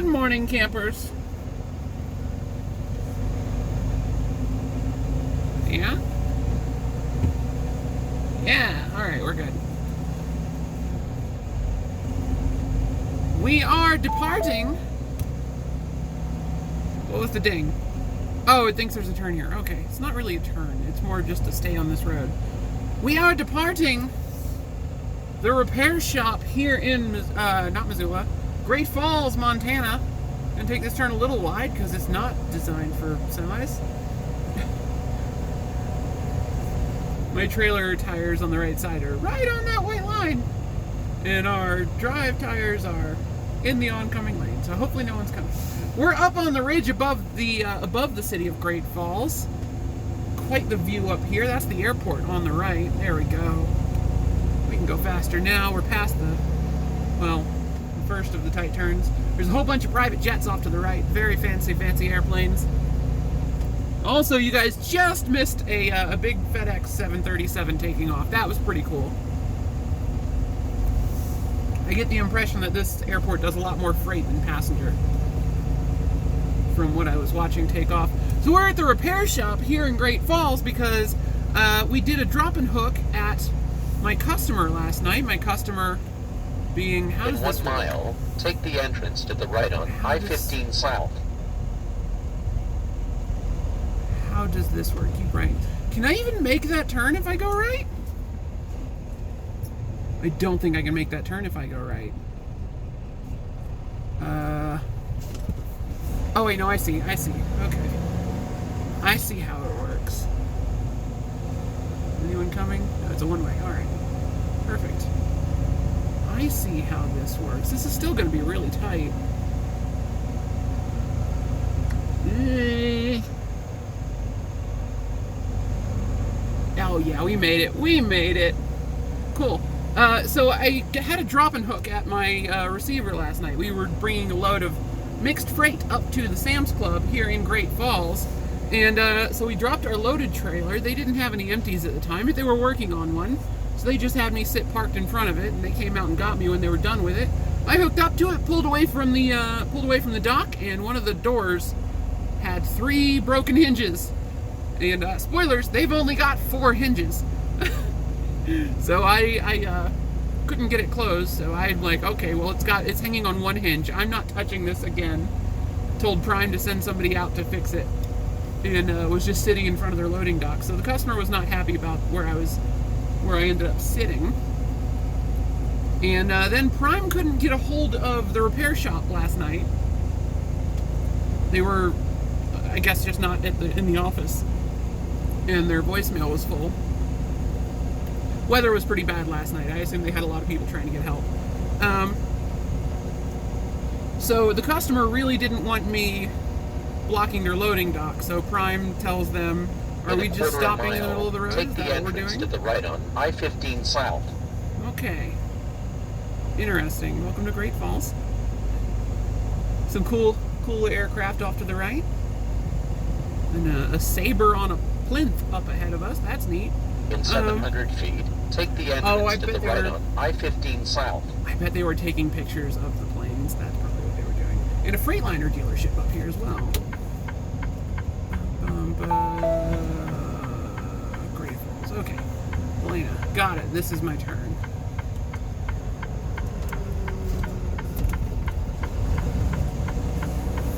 Good morning, campers. Yeah? Yeah, alright, we're good. We are departing. What was the ding? Oh, it thinks there's a turn here. Okay, it's not really a turn. It's more just to stay on this road. We are departing the repair shop here in, not Missoula, Great Falls, Montana. Gonna take this turn a little wide because it's not designed for semis. My trailer tires on the right side are right on that white line. And our drive tires are in the oncoming lane, so hopefully no one's coming. We're up on the ridge above the city of Great Falls. Quite the view up here. That's the airport on the right. There we go. We can go faster now. We're past the first of the tight turns. There's a whole bunch of private jets off to the right. Very fancy airplanes. Also, you guys just missed a big FedEx 737 taking off. That was pretty cool. I get the impression that this airport does a lot more freight than passenger from what I was watching take off. So we're at the repair shop here in Great Falls because we did a drop and hook at my customer last night. My customer being, how does this work? In 1 mile, take the entrance to the right on I-15 South. How does this work? Keep right. Can I even make that turn if I go right? I don't think I can make that turn if I go right. Oh wait, no, I see. Okay. I see how it works. Anyone coming? No, it's a one-way. Alright. Perfect. I see how this works. This is still going to be really tight. Oh yeah, we made it. We made it. Cool. So I had a drop and hook at my receiver last night. We were bringing a load of mixed freight up to the Sam's Club here in Great Falls. And so we dropped our loaded trailer. They didn't have any empties at the time, but they were working on one. So they just had me sit parked in front of it, and they came out and got me when they were done with it. I hooked up to it, pulled away from the dock, and one of the doors had 3 broken hinges. And spoilers, they've only got 4 hinges. So I couldn't get it closed, so I'm like, okay, well it's hanging on 1 hinge. I'm not touching this again. Told Prime to send somebody out to fix it, and was just sitting in front of their loading dock. So the customer was not happy about where I ended up sitting. And then Prime couldn't get a hold of the repair shop last night. They were, I guess, just not in the office, and their voicemail was full. Weather was pretty bad last night. I assume they had a lot of people trying to get help. So the customer really didn't want me blocking their loading dock, so Prime tells them, are we just stopping in the middle of the road? Take the entrance to the right on I-15 South. Okay. Interesting. Welcome to Great Falls. Some cool aircraft off to the right. And a Sabre on a plinth up ahead of us. That's neat. In 700 feet, take the entrance to the right on I-15 South. I bet they were taking pictures of the planes. That's probably what they were doing. And a Freightliner dealership up here as well. Great Falls. Okay. Elena. Got it. This is my turn.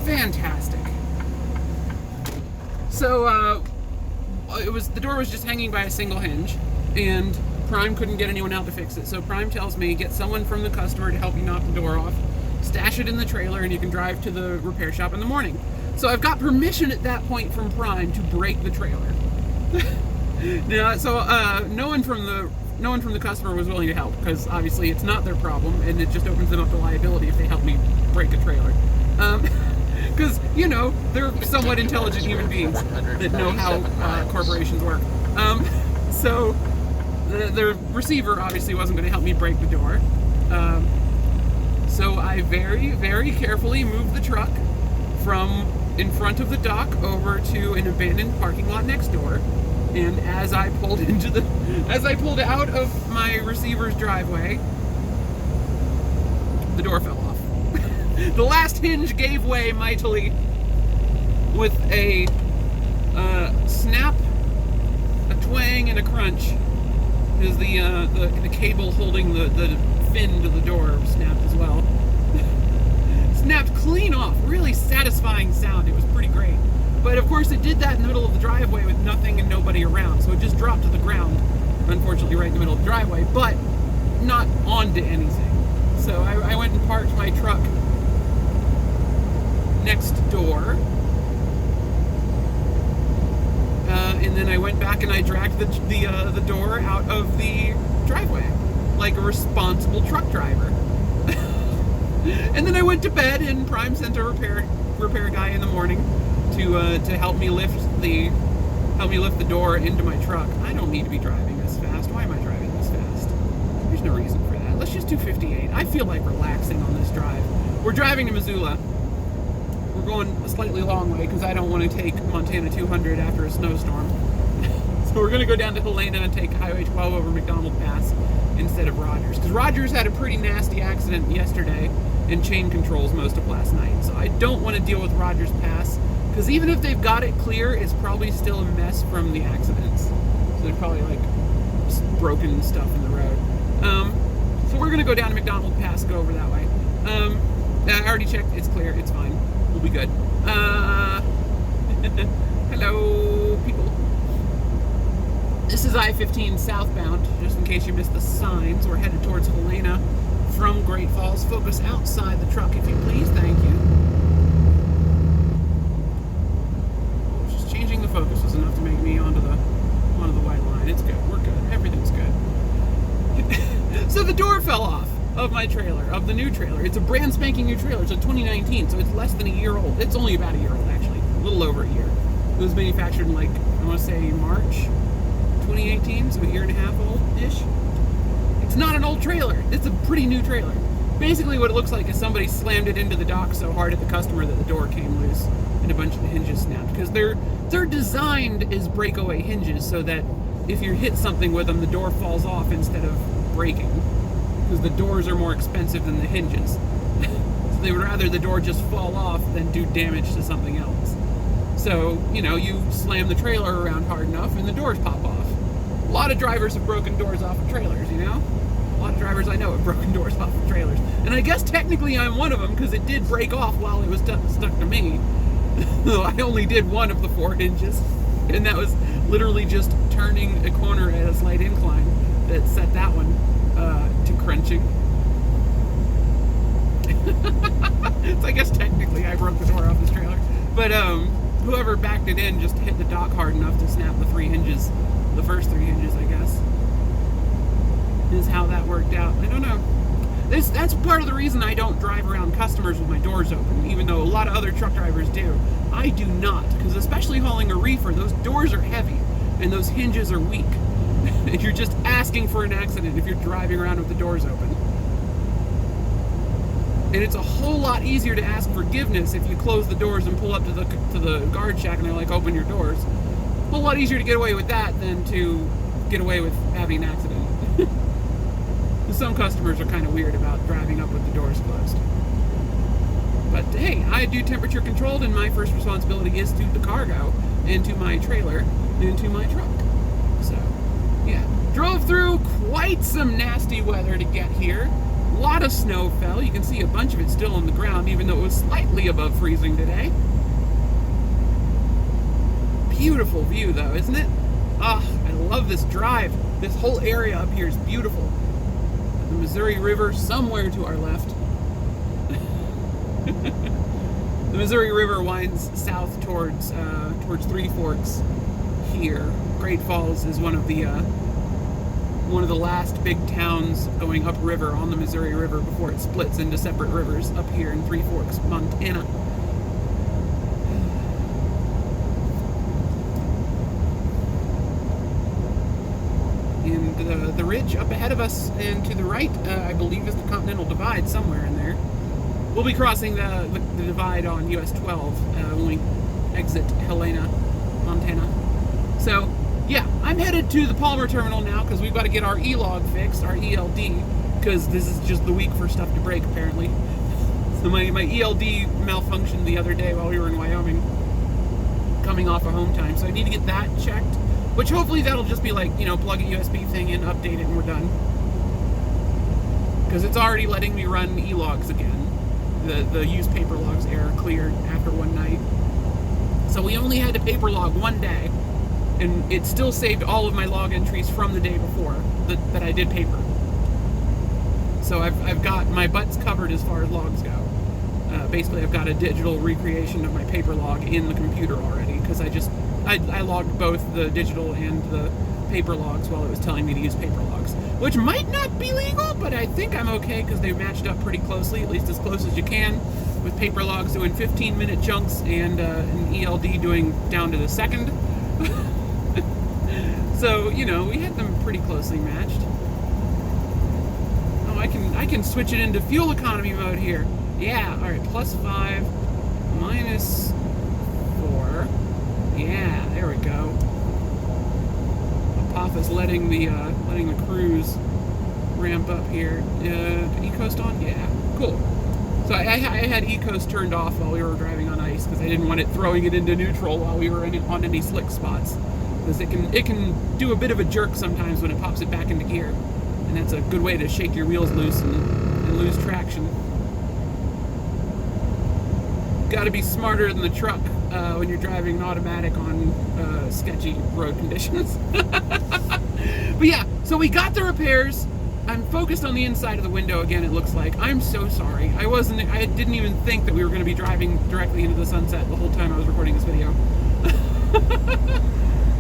Fantastic. So, the door was just hanging by a single hinge, and Prime couldn't get anyone out to fix it. So Prime tells me, get someone from the customer to help you knock the door off, stash it in the trailer, and you can drive to the repair shop in the morning. So I've got permission at that point from Prime to break the trailer. Yeah, so no one from the customer was willing to help, because obviously it's not their problem, and it just opens them up to liability if they help me break a trailer. Because, you know, they're somewhat intelligent human beings that know how corporations work. So the receiver obviously wasn't going to help me break the door. So I very, very carefully moved the truck from in front of the dock over to an abandoned parking lot next door. And as I pulled out of my receiver's driveway, the door fell off. The last hinge gave way mightily with a snap, a twang, and a crunch. Because the cable holding the fin to the door snapped as well. Snapped clean off. Really satisfying sound. It was pretty great. But of course it did that in the middle of the driveway with nothing and nobody around. So it just dropped to the ground, unfortunately right in the middle of the driveway, but not onto anything. So I went and parked my truck next door. And then I went back and I dragged the door out of the driveway like a responsible truck driver. And then I went to bed and Prime sent a repair guy in the morning to help me lift the door into my truck. I don't need to be driving this fast. Why am I driving this fast? There's no reason for that. Let's just do 58. I feel like relaxing on this drive. We're driving to Missoula. We're going a slightly long way because I don't want to take Montana 200 after a snowstorm. So we're going to go down to Helena and take Highway 12 over McDonald Pass instead of Rogers. Because Rogers had a pretty nasty accident yesterday and chain controls most of last night. So I don't want to deal with Rogers Pass because even if they've got it clear, it's probably still a mess from the accidents. So there's probably like broken stuff in the road. So we're going to go down to McDonald Pass, go over that way. I already checked. It's clear. It's fine. We'll be good. Hello, people. This is I-15 southbound, just in case you missed the signs. We're headed towards Helena from Great Falls. Focus outside the truck, if you please. Thank you. Just changing the focus was enough to make me onto the white line. It's good. We're good. Everything's good. So the door fell off of my trailer, of the new trailer. It's a brand spanking new trailer. It's a 2019, so it's less than a year old. It's only about a year old, actually. A little over a year. It was manufactured in, like, I want to say March 2018, so a year and a half old-ish. It's not an old trailer. It's a pretty new trailer. Basically what it looks like is somebody slammed it into the dock so hard at the customer that the door came loose and a bunch of the hinges snapped. Because they're designed as breakaway hinges so that if you hit something with them, the door falls off instead of breaking. Because the doors are more expensive than the hinges. So they would rather the door just fall off than do damage to something else. So, you know, you slam the trailer around hard enough and the doors pop off. A lot of drivers have broken doors off of trailers, you know? A lot of drivers I know have broken doors off of trailers. And I guess technically I'm one of them because it did break off while it was stuck to me. I only did one of the 4 hinges. And that was literally just turning a corner at a slight incline that set that one to crunching. So I guess technically I broke the door off this trailer. But whoever backed it in just hit the dock hard enough to snap the 3 hinges, the first 3 hinges, I guess. Is how that worked out. I don't know. That's part of the reason I don't drive around customers with my doors open, even though a lot of other truck drivers do. I do not, because especially hauling a reefer, those doors are heavy and those hinges are weak. And you're just asking for an accident if you're driving around with the doors open. And it's a whole lot easier to ask forgiveness if you close the doors and pull up to the guard shack and they're like, open your doors. A whole lot easier to get away with that than to get away with having an accident. Some customers are kind of weird about driving up with the doors closed. But hey, I do temperature controlled and my first responsibility is to the cargo and to my trailer and to my truck. So, yeah. Drove through quite some nasty weather to get here. A lot of snow fell. You can see a bunch of it still on the ground, even though it was slightly above freezing today. Beautiful view, though, isn't it? Ah, I love this drive. This whole area up here is beautiful. The Missouri River somewhere to our left. The Missouri River winds south towards Three Forks here. Great Falls is one of the last big towns going upriver on the Missouri River before it splits into separate rivers up here in Three Forks, Montana. And the ridge up ahead of us and to the right, I believe, is the Continental Divide somewhere in there. We'll be crossing the divide on US 12 when we exit Helena, Montana. So, yeah, I'm headed to the Palmer Terminal now because we've got to get our E-log fixed, our ELD, because this is just the week for stuff to break, apparently. My ELD malfunctioned the other day while we were in Wyoming, coming off of home time, so I need to get that checked, which hopefully that'll just be like, plug a USB thing in, update it, and we're done. Because it's already letting me run e-logs again. The use paper logs error cleared after one night. So we only had to paper log one day, and it still saved all of my log entries from the day before that I did paper. So I've got my butts covered as far as logs go. Basically, I've got a digital recreation of my paper log in the computer already, because I logged both the digital and the paper logs while it was telling me to use paper logs, which might not be legal, but I think I'm okay because they matched up pretty closely, at least as close as you can, with paper logs doing 15-minute chunks and an ELD doing down to the second. So, we had them pretty closely matched. Oh, I can switch it into fuel economy mode here. Yeah, all right, +5, -4. Yeah, there we go. Apophis letting the cruise ramp up here. E-Coast on? Yeah, cool. So I had E-Coast turned off while we were driving on ice because I didn't want it throwing it into neutral while we were on any slick spots, because it can do a bit of a jerk sometimes when it pops it back into gear, and that's a good way to shake your wheels loose and lose traction. Got to be smarter than the truck when you're driving an automatic on sketchy road conditions. But yeah, so we got the repairs. I'm focused on the inside of the window again, it looks like. I'm so sorry. I didn't even think that we were going to be driving directly into the sunset the whole time I was recording this video.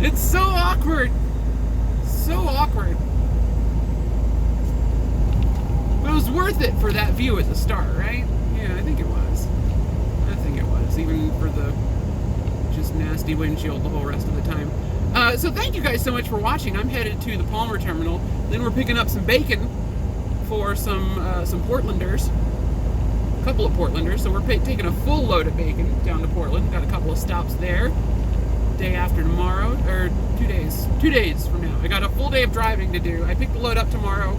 It's so awkward. So awkward. But it was worth it for that view at the start, right? Yeah, I think it was. Even for the just nasty windshield the whole rest of the time. So thank you guys so much for watching. I'm headed to the Palmer terminal. Then we're picking up some bacon for some Portlanders. A couple of Portlanders. So we're taking a full load of bacon down to Portland. Got a couple of stops there. Day after tomorrow, or 2 days. 2 days from now. I got a full day of driving to do. I picked the load up tomorrow.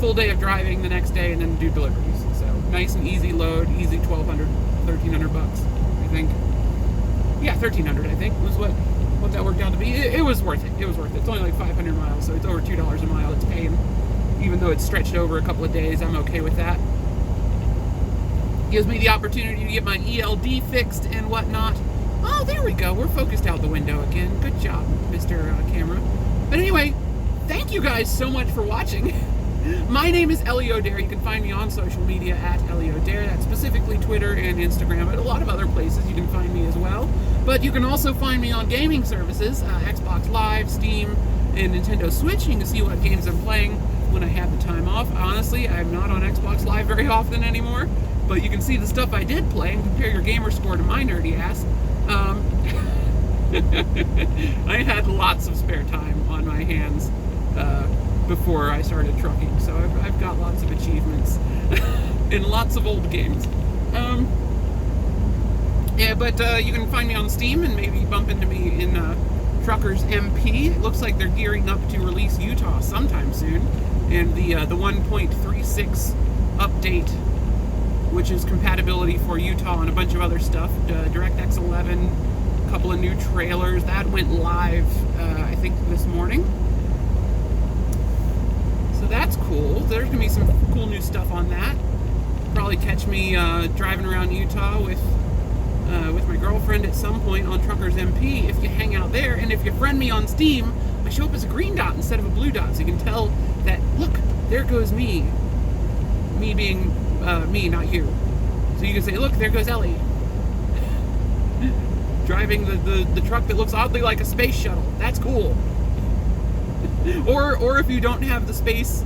Full day of driving the next day, and then do deliveries. So nice and easy load. Easy 1,200, 1,300 bucks. I think. Yeah, 1,300 I think was what that worked out to be. It was worth it. It was worth it. It's only like 500 miles, so it's over $2 a mile it's paying. Even though it's stretched over a couple of days, I'm okay with that. Gives me the opportunity to get my ELD fixed and whatnot. Oh, there we go. We're focused out the window again. Good job, Mr. Camera. But anyway, thank you guys so much for watching. My name is Ellie O'Dare. You can find me on social media at Ellie O'Dare. That's specifically Twitter and Instagram, but a lot of other places you can find me as well. But you can also find me on gaming services, Xbox Live, Steam, and Nintendo Switch. You can see what games I'm playing when I have the time off. Honestly, I'm not on Xbox Live very often anymore, but you can see the stuff I did play and compare your gamer score to my nerdy ass. I had lots of spare time on my hands before I started trucking, so I've got lots of achievements in lots of old games. Yeah, but you can find me on Steam and maybe bump into me in Truckers MP. It looks like they're gearing up to release Utah sometime soon, and the 1.36 update, which is compatibility for Utah and a bunch of other stuff. DirectX 11, a couple of new trailers that went live, I think this morning. So that's cool. There's gonna be some cool new stuff on that. Probably catch me driving around Utah with my girlfriend at some point on Truckers MP if you hang out there. And if you friend me on Steam, I show up as a green dot instead of a blue dot, so you can tell that, look, there goes me. Me being me, not you. So you can say, look, there goes Ellie. Driving the truck that looks oddly like a space shuttle. That's cool. Or if you don't have the space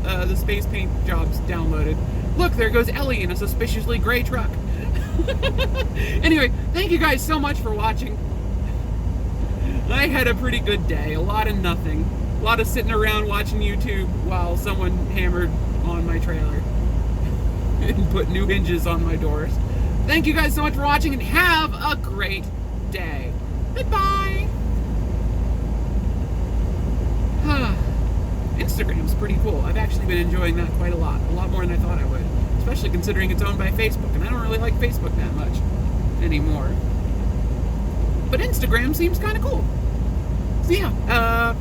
paint jobs downloaded, look, there goes Ellie in a suspiciously gray truck. Anyway, thank you guys so much for watching. I had a pretty good day. A lot of nothing. A lot of sitting around watching YouTube while someone hammered on my trailer and put new hinges on my doors. Thank you guys so much for watching, and have a great day. Goodbye. Instagram's pretty cool. I've actually been enjoying that quite a lot more than I thought I would. especially considering it's owned by Facebook, and I don't really like Facebook that much anymore. But Instagram seems kind of cool. So yeah,